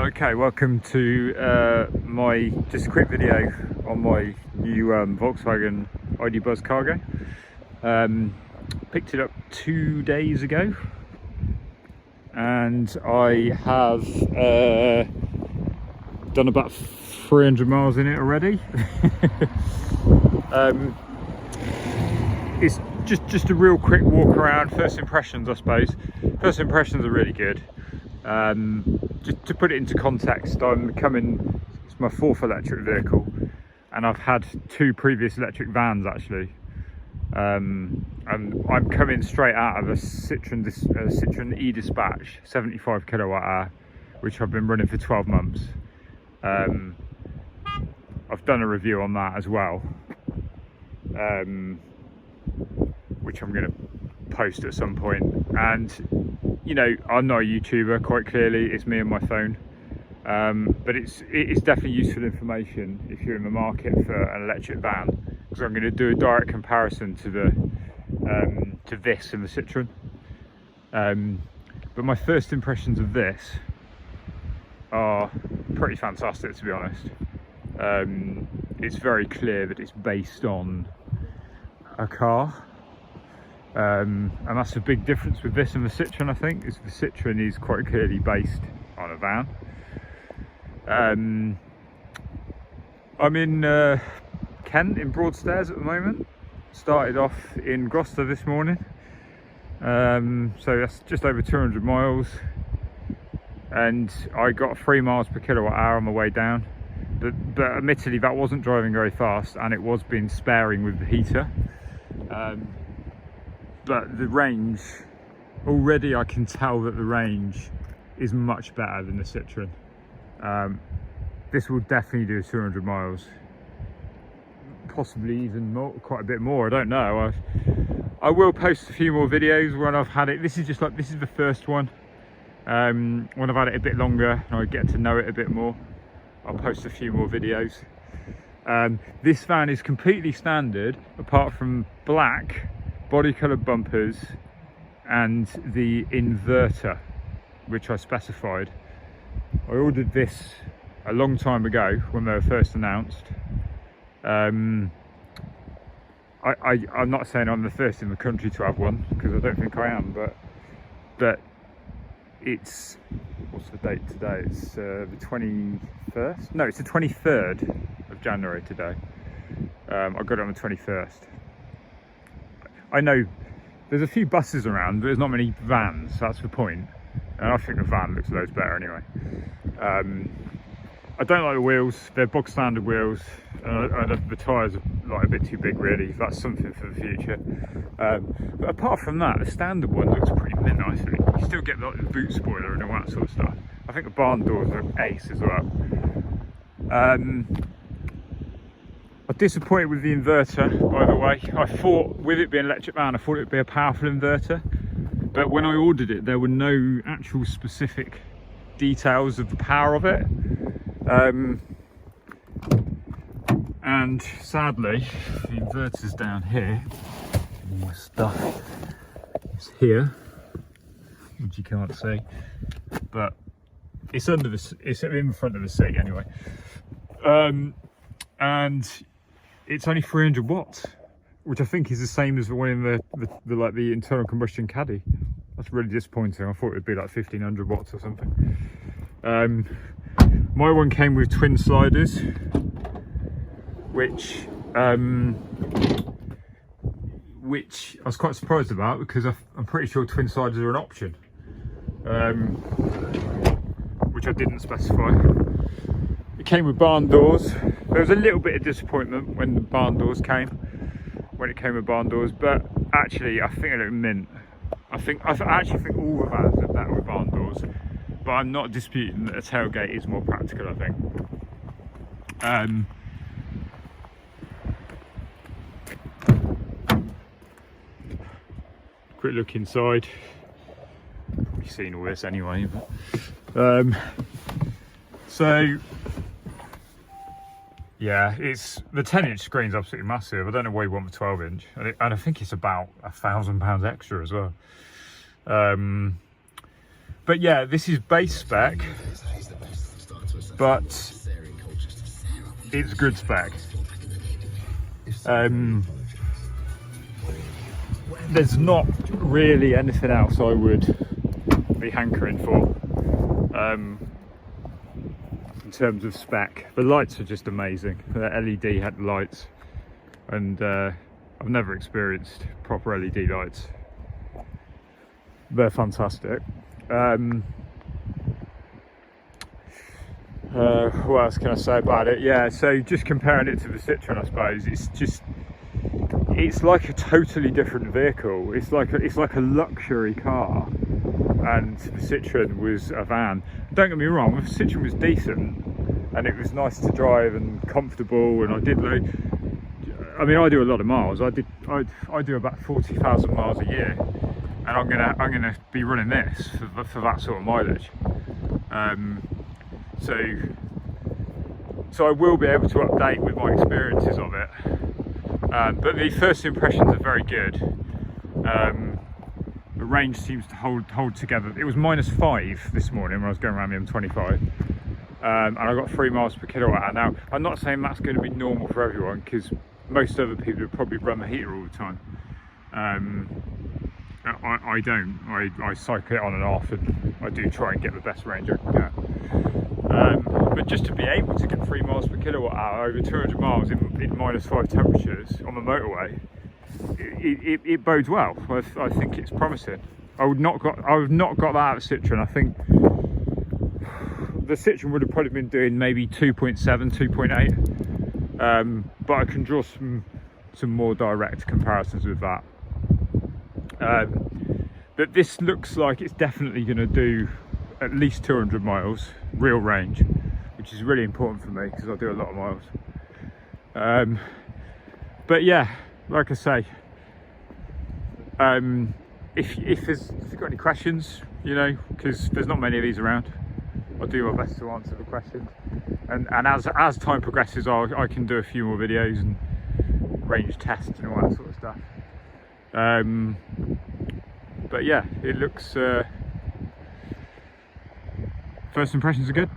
Okay, welcome to my just a quick video on my new Volkswagen ID Buzz Cargo. Picked it up 2 days ago, and I have done about 300 miles in it already. It's just a real quick walk around. First impressions, I suppose. First impressions are really good. Just to put it into context, it's my fourth electric vehicle, and I've had 2 previous electric vans actually. And I'm coming straight out of a Citroen E Dispatch 75 kilowatt hour, which I've been running for 12 months. I've done a review on that as well, which I'm going to post at some point. And you know, I'm not a YouTuber, quite clearly. It's me and my phone, but it's definitely useful information if you're in the market for an electric van, because I'm going to do a direct comparison to this in the Citroen. But my first impressions of this are pretty fantastic, to be honest. It's very clear that it's based on a car. And that's a big difference with this and the Citroen, I think, is the Citroen is quite clearly based on a van. I'm in Kent, in Broadstairs at the moment. Started off in Gloucester this morning. So that's just over 200 miles. And I got 3 miles per kilowatt hour on my way down. But admittedly, that wasn't driving very fast, and it was being sparing with the heater. But the range, already I can tell that the range is much better than the Citroen. This will definitely do 200 miles, possibly even more, quite a bit more, I don't know. I will post a few more videos when I've had it. This is the first one. When I've had it a bit longer and I get to know it a bit more, I'll post a few more videos. This van is completely standard, apart from black body coloured bumpers and the inverter, which I specified. I ordered this a long time ago when they were first announced. I'm not saying I'm the first in the country to have one, because I don't think I am, but it's, what's the date today? It's the 21st? No, it's the 23rd of January today. I got it on the 21st. I know there's a few buses around, but there's not many vans, so that's the point. And I think the van looks loads better anyway. I don't like the wheels, they're bog standard wheels. The tyres are like a bit too big really, that's something for the future. But apart from that, the standard one looks pretty mint, I think. You still get like the boot spoiler and all that sort of stuff. I think the barn doors look ace as well. I'm disappointed with the inverter, by the way. I thought, with it being an electric van, I thought it would be a powerful inverter. But when I ordered it, there were no actual specific details of the power of it. And sadly, the inverter's down here. All my stuff is here, which you can't see. But it's it's in front of the seat anyway. And it's only 300 watts, which I think is the same as the one in the internal combustion caddy. That's really disappointing. I thought it would be like 1500 watts or something. My one came with twin sliders, which I was quite surprised about, because I'm pretty sure twin sliders are an option, which I didn't specify. It came with barn doors. There was a little bit of disappointment when the barn doors came, with barn doors, but actually I think it looked mint. I actually think all the vans look better with barn doors, but I'm not disputing that a tailgate is more practical, I think. Quick look inside. You've seen all this anyway, but so yeah, the 10-inch screen's absolutely massive. I don't know why you want the 12-inch, and I think it's about £1,000 extra as well. But yeah, this is base spec. but it's good spec. There's not really anything else I would be hankering for in terms of spec. The lights are just amazing. The LED headlights, and I've never experienced proper LED lights. They're fantastic. What else can I say about it? Yeah, so just comparing it to the Citroen, I suppose it's like a totally different vehicle. It's like a luxury car, and the Citroen was a van. Don't get me wrong, the Citroen was decent and it was nice to drive and comfortable, and I do a lot of miles. I do about 40,000 miles a year, and I'm gonna be running this for that sort of mileage. So I will be able to update with my experiences of it, but the first impressions are very good. The range seems to hold together. It was -5 this morning when I was going around the M25, and I got 3 miles per kilowatt hour. Now, I'm not saying that's going to be normal for everyone, because most other people would probably run the heater all the time. I don't. I cycle it on and off, and I do try and get the best range I can get. But just to be able to get 3 miles per kilowatt hour over 200 miles in -5 temperatures on the motorway, it bodes well. I think it's promising. I would not got that out of Citroen. I think the Citroen would have probably been doing maybe 2.7, 2.8, but I can draw some more direct comparisons with that. But this looks like it's definitely going to do at least 200 miles real range, which is really important for me because I do a lot of miles. But yeah, like I say, if you've got any questions, you know, because there's not many of these around, I'll do my best to answer the questions. And as time progresses, I can do a few more videos and range tests and all that sort of stuff. But yeah, it looks, first impressions are good.